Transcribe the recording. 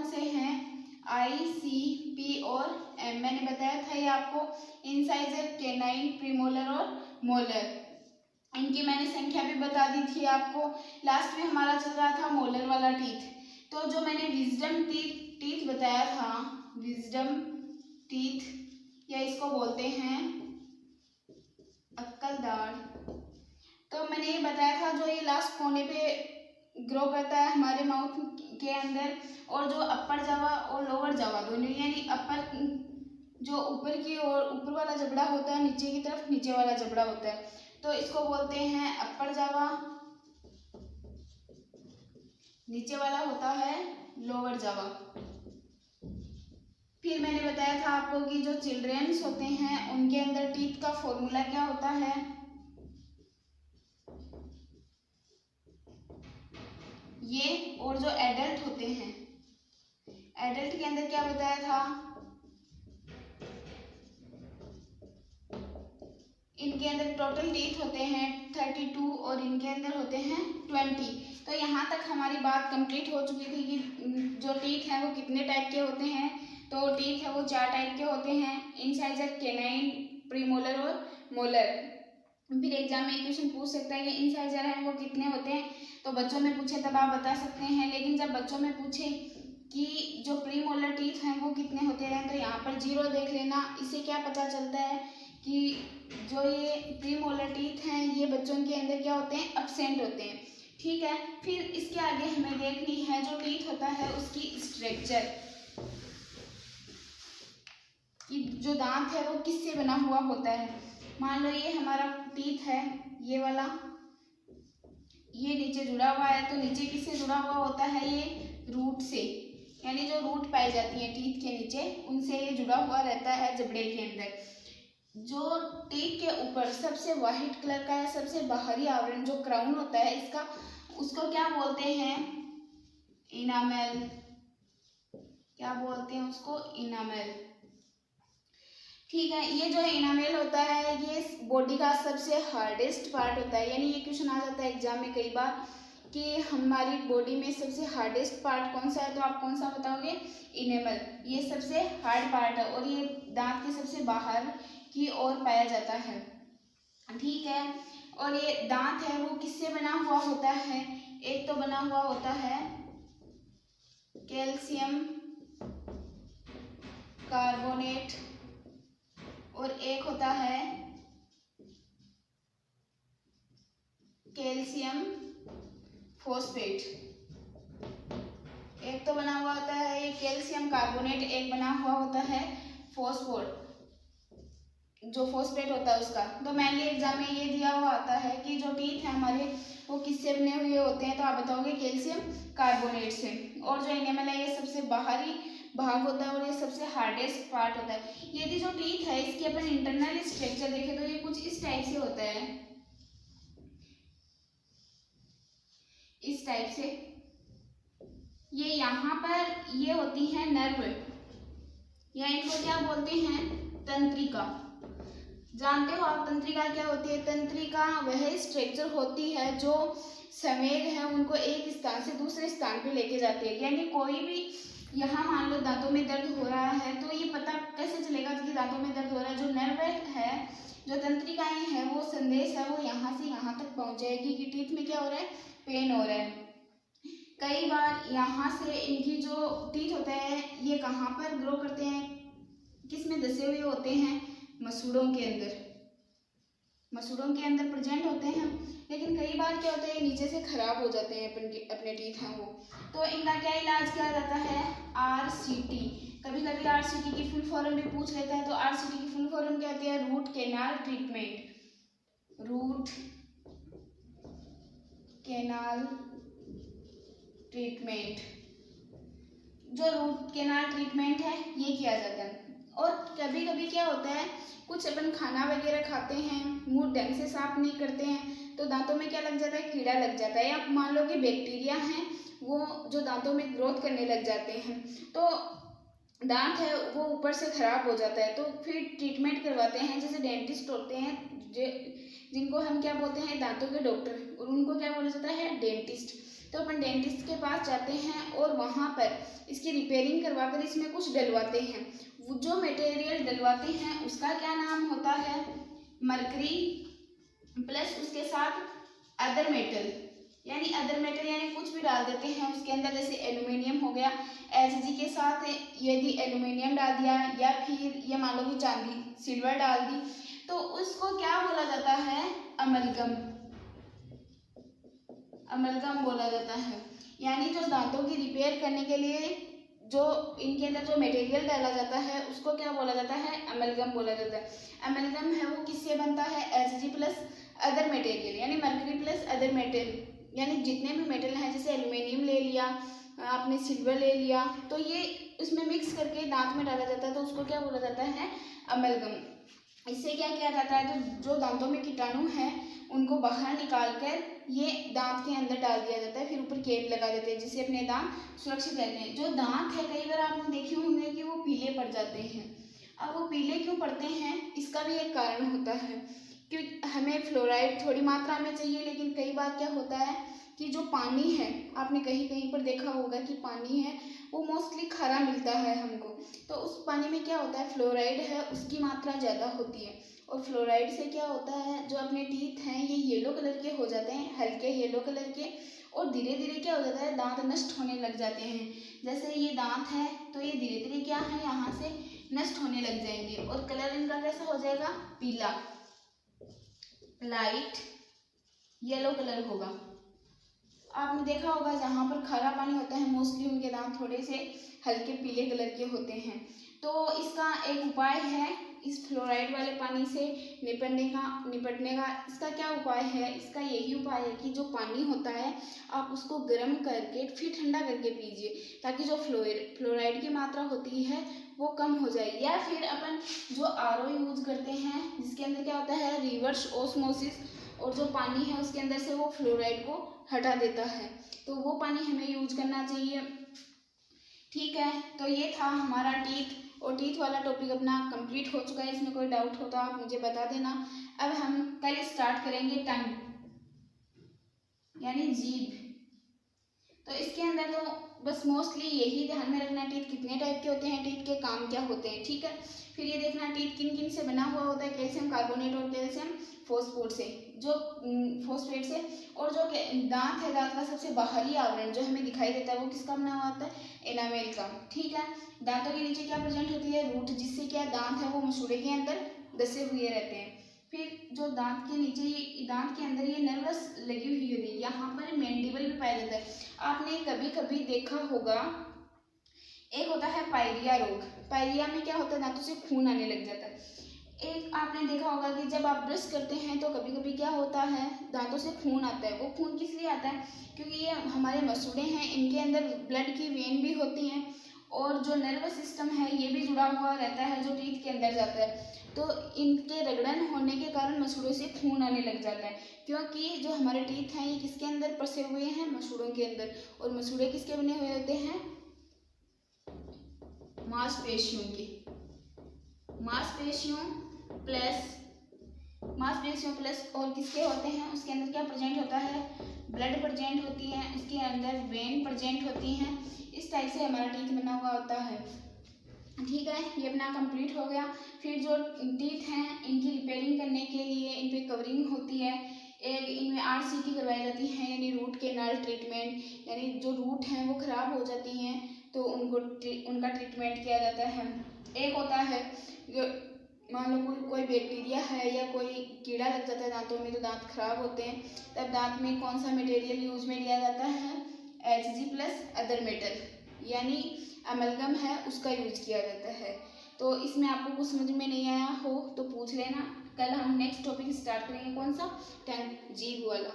कौन से हैं, आई, सी, पी और एम। मैंने बताया था ये आपको। इंसाइजर, कैनाइन, प्रीमोलर और मोलर, इनकी मैंने संख्या भी बता दी थी आपको। लास्ट में हमारा चल रहा था मोलर वाला टीथ। तो जो मैंने विजडम टीथ बताया था, विजडम टीथ या इसको बोलते हैं अक्कल दाढ़। तो मैंने ये बताया था जो ये लास्ट कोने पे ग्रो करता है हमारे माउथ के अंदर, और जो अपर जावा और लोअर जावा दोनों, यानी अपर जो ऊपर की ओर ऊपर वाला जबड़ा होता है, नीचे की तरफ नीचे वाला जबड़ा होता है, तो इसको बोलते हैं अपर जावा, नीचे वाला होता है लोअर जावा। फिर मैंने बताया था आपको कि जो चिल्ड्रंस होते हैं उनके अंदर टीथ का फॉर्मूला क्या होता है, ये। और जो एडल्ट होते हैं, एडल्ट के अंदर क्या बताया था, इनके अंदर टोटल टीथ होते हैं 32 और इनके अंदर होते हैं 20। तो यहाँ तक हमारी बात कंप्लीट हो चुकी थी कि जो टीथ हैं वो कितने टाइप के होते हैं। तो टीथ है वो 4 टाइप के होते हैं, इंसाइजर, कैनाइन, प्रीमोलर और मोलर। फिर एग्जाम में क्वेश्चन पूछ सकता है कि इंसाइजर हैं वो कितने होते हैं, तो बच्चों में पूछे तब आप बता सकते हैं। लेकिन जब बच्चों में पूछे कि जो प्रीमोलर टीथ हैं वो कितने होते हैं, तो यहाँ पर 0 देख लेना। इससे क्या पता चलता है कि जो ये प्रीमोलर टीथ हैं ये बच्चों के अंदर क्या होते हैं, एब्सेंट होते हैं। ठीक है। फिर इसके आगे हमें देखनी है जो टीथ होता है उसकी स्ट्रक्चर, कि जो दांत है वो किससे बना हुआ होता है। मान लो ये हमारा टीथ है, ये वाला, ये नीचे जुड़ा हुआ है, तो नीचे किससे जुड़ा हुआ होता है, ये रूट से, यानी जो रूट पाई जाती है टीथ के नीचे उनसे ये जुड़ा हुआ रहता है जबड़े के अंदर। जो टीथ के ऊपर सबसे वाइट कलर का है, सबसे बाहरी आवरण जो क्राउन होता है इसका, उसको क्या बोलते हैं, इनामेल। क्या बोलते हैं उसको, इनामेल। ठीक है। ये जो इनामेल होता है ये बॉडी का सबसे हार्डेस्ट पार्ट होता है, यानी ये क्वेश्चन आ जाता है एग्जाम में कई बार कि हमारी बॉडी में सबसे हार्डेस्ट पार्ट कौन सा है, तो आप कौन सा बताओगे, इनेमल। ये सबसे हार्ड पार्ट है और ये दांत के सबसे बाहर की ओर पाया जाता है। ठीक है। और ये दांत है वो किससे बना हुआ होता है, एक तो बना हुआ होता है कैल्शियम कार्बोनेट और एक होता है कैल्शियम फॉस्फेट। एक तो बना हुआ होता है ये कैल्शियम कार्बोनेट, एक बना हुआ होता है फॉस्फोर, जो फॉस्फेट होता है उसका। तो मेनली एग्जाम में ये दिया हुआ आता है कि जो टीथ है हमारे वो किससे बने हुए होते हैं, तो आप बताओगे कैल्शियम कार्बोनेट से। और जो इनेमल है ये सबसे बाहरी भाग होता है और ये सबसे हार्डेस्ट पार्ट होता है। यदि जो टीथ है इसके अपन इंटरनल स्ट्रक्चर देखें तो ये कुछ इस टाइप से होता है, इस टाइप से। ये यहाँ पर ये होती है नर्व, या इनको क्या बोलते हैं, तंत्रिका। जानते हो आप तंत्रिका क्या होती है, तंत्रिका वह स्ट्रक्चर होती है जो संवेग है उनको एक स्थान से दूसरे स्थान पे लेके जाती है। यानी कोई भी यहाँ मान लो दांतों में दर्द हो रहा है तो ये पता कैसे चलेगा कि दांतों में दर्द हो रहा है, जो नर्व है, जो तंत्रिकाएं हैं, वो संदेश है वो यहाँ से यहाँ तक पहुँच जाएगी कि टीथ में क्या हो रहा है, पेन हो रहा है। कई बार यहाँ से इनकी जो टीथ होते हैं ये कहाँ पर ग्रो करते हैं, किस में धसे हुए होते हैं, मसूड़ों के अंदर, मसूड़ों के अंदर प्रेजेंट होते हैं। लेकिन कई बार क्या होता है ये नीचे से खराब हो जाते हैं अपने टीथ हैं वो, तो इनका क्या इलाज किया जाता है, RCT। कभी कभी RCT की फुल फॉर्म भी पूछ लेता है, तो RCT की फुल फॉर्म क्या होती है, root canal treatment. Root canal treatment, जो रूट कैनाल ट्रीटमेंट है ये किया जाता है। और कभी कभी क्या होता है, कुछ अपन खाना वगैरह खाते हैं, मुंह ढंग से साफ नहीं करते हैं, तो दांतों में क्या लग जाता है, कीड़ा लग जाता है, या मान लो कि बैक्टीरिया हैं वो जो दांतों में ग्रोथ करने लग जाते हैं, तो दांत है वो ऊपर से खराब हो जाता है। तो फिर ट्रीटमेंट करवाते हैं, जैसे डेंटिस्ट होते हैं जिनको हम क्या बोलते हैं, दांतों के डॉक्टर, और उनको क्या बोला जाता है, डेंटिस्ट। तो अपन डेंटिस्ट के पास जाते हैं और वहाँ पर इसकी रिपेयरिंग करवा कर इसमें कुछ डलवाते हैं। वो जो मटेरियल डलवाते हैं उसका क्या नाम होता है? मरकरी प्लस उसके साथ अदर मेटल, यानी अदर मेटल यानी कुछ भी डाल देते हैं उसके अंदर, जैसे एल्यूमिनियम हो गया, Hg के साथ यदि एल्यूमिनियम डाल दिया या फिर ये मान लो कि चांदी सिल्वर डाल दी, तो उसको क्या बोला जाता है? अमलगम। अमलगम बोला जाता है। यानी जो दांतों की रिपेयर करने के लिए जो इनके अंदर जो मटेरियल डाला जाता है उसको क्या बोला जाता है? अमलगम बोला जाता है। अमलगम है वो किससे बनता है? Hg प्लस अदर मटेरियल, यानी मरकरी प्लस अदर मेटल, यानी जितने भी मेटल हैं, जैसे एल्यूमिनियम ले लिया आपने, सिल्वर ले लिया, तो ये उसमें मिक्स करके दांत में डाला जाता है, तो उसको क्या बोला जाता है? अमलगम। इससे क्या किया जाता है? तो जो दांतों में कीटाणु हैं उनको बाहर निकाल कर ये दांत के अंदर डाल दिया जाता है, फिर ऊपर केप लगा देते हैं जिससे अपने दांत सुरक्षित रहते हैं। जो दांत है कई बार आपने देखे होंगे कि वो पीले पड़ जाते हैं। अब वो पीले क्यों पड़ते हैं? इसका भी एक कारण होता है, क्योंकि हमें फ्लोराइड थोड़ी मात्रा में चाहिए, लेकिन कई बार क्या होता है कि जो पानी है, आपने कहीं कहीं पर देखा होगा कि पानी है वो मोस्टली खारा मिलता है हमको, तो उस पानी में क्या होता है? फ्लोराइड है उसकी मात्रा ज़्यादा होती है, और फ्लोराइड से क्या होता है? जो अपने टीथ हैं ये येलो कलर के हो जाते हैं, हल्के येलो कलर के, और धीरे धीरे क्या हो जाता है? दांत नष्ट होने लग जाते हैं। जैसे ये दांत है तो ये धीरे धीरे क्या है? यहाँ से नष्ट होने लग जाएंगे, और कलर इनका कैसा हो जाएगा? पीला, लाइट येलो कलर होगा। आपने देखा होगा जहाँ पर खारा पानी होता है मोस्टली उनके दांत थोड़े से हल्के पीले कलर के होते हैं। तो इसका एक उपाय है, इस फ्लोराइड वाले पानी से निपटने का इसका क्या उपाय है? इसका यही उपाय है कि जो पानी होता है आप उसको गर्म करके फिर ठंडा करके पीजिए, ताकि जो फ्लोराइड की मात्रा होती है वो कम हो जाए। या फिर अपन जो RO यूज करते हैं जिसके अंदर क्या होता है? रिवर्स ऑस्मोसिस, और जो पानी है उसके अंदर से वो फ्लोराइड को हटा देता है, तो वो पानी हमें यूज करना चाहिए। ठीक है, तो ये था हमारा टीथ, और टीथ वाला टॉपिक अपना कंप्लीट हो चुका है। इसमें कोई डाउट हो तो आप मुझे बता देना। अब हम कल स्टार्ट करेंगे टंग, यानी जीभ। तो इसके अंदर तो बस मोस्टली यही ध्यान में रखना, टीथ कितने टाइप के होते हैं, टीथ के काम क्या होते हैं। ठीक है, फिर ये देखना टीथ किन किन से बना हुआ होता है? कैल्शियम कार्बोनेट और कैल्शियम फॉस्फेट से, जो फॉस्फेट से। और जो दांत है, दांत का सबसे बाहरी आवरण जो हमें दिखाई देता है वो किसका बना हुआ होता है? एनामेल का। ठीक है, दांतों के नीचे क्या प्रेजेंट होती है? रूट, जिससे क्या दांत है वो मसूड़े के अंदर दसे हुए रहते हैं। फिर जो दांत के नीचे, दांत के अंदर ये नर्वस लगी हुई होती है, यहाँ पर मैंडिबल भी पाया जाता है। आपने कभी कभी देखा होगा, एक होता है पायरिया रोग। पायरिया में क्या होता है? दांतों से खून आने लग जाता है। एक आपने देखा होगा कि जब आप ब्रश करते हैं तो कभी कभी क्या होता है? दांतों से खून आता है। वो खून किस लिए आता है? क्योंकि ये हमारे मसूड़े हैं, इनके अंदर ब्लड की वेन भी होती हैं, और जो नर्वस सिस्टम है ये भी जुड़ा हुआ रहता है जो टीथ के अंदर जाता है। तो इनके रगड़न होने के कारण मसूड़ों से खून आने लग जाता है, क्योंकि जो हमारे टीथ हैं ये किसके अंदर फंसे हुए हैं? मसूड़ों के अंदर। और मसूड़े किसके बने हुए होते हैं? मांसपेशियों के। मांसपेशियों प्लस और किसके होते हैं? उसके अंदर क्या प्रेजेंट होता है? ब्लड प्रेजेंट होती है, उसके अंदर वेन प्रेजेंट होती हैं। इस टाइप से हमारा टीथ बना हुआ होता है। ठीक है, ये अपना कंप्लीट हो गया। फिर जो टीथ हैं इनकी रिपेयरिंग करने के लिए इन पे कवरिंग होती है, एक इनमें RCT करवाई जाती है, यानी रूट कैनाल ट्रीटमेंट, यानी जो रूट हैं वो ख़राब हो जाती हैं तो उनका ट्रीटमेंट किया जाता है। एक होता है जो मान लो कोई बैक्टीरिया है या कोई कीड़ा लग जाता है दांतों में, तो दांत खराब होते हैं, तब दांत में कौन सा मटेरियल यूज में लिया जाता है? Hg प्लस अदर मेटल, यानी अमलगम है उसका यूज किया जाता है। तो इसमें आपको कुछ समझ में नहीं आया हो तो पूछ लेना। कल हम नेक्स्ट टॉपिक स्टार्ट करेंगे, कौन सा? टंग, जीभ वाला।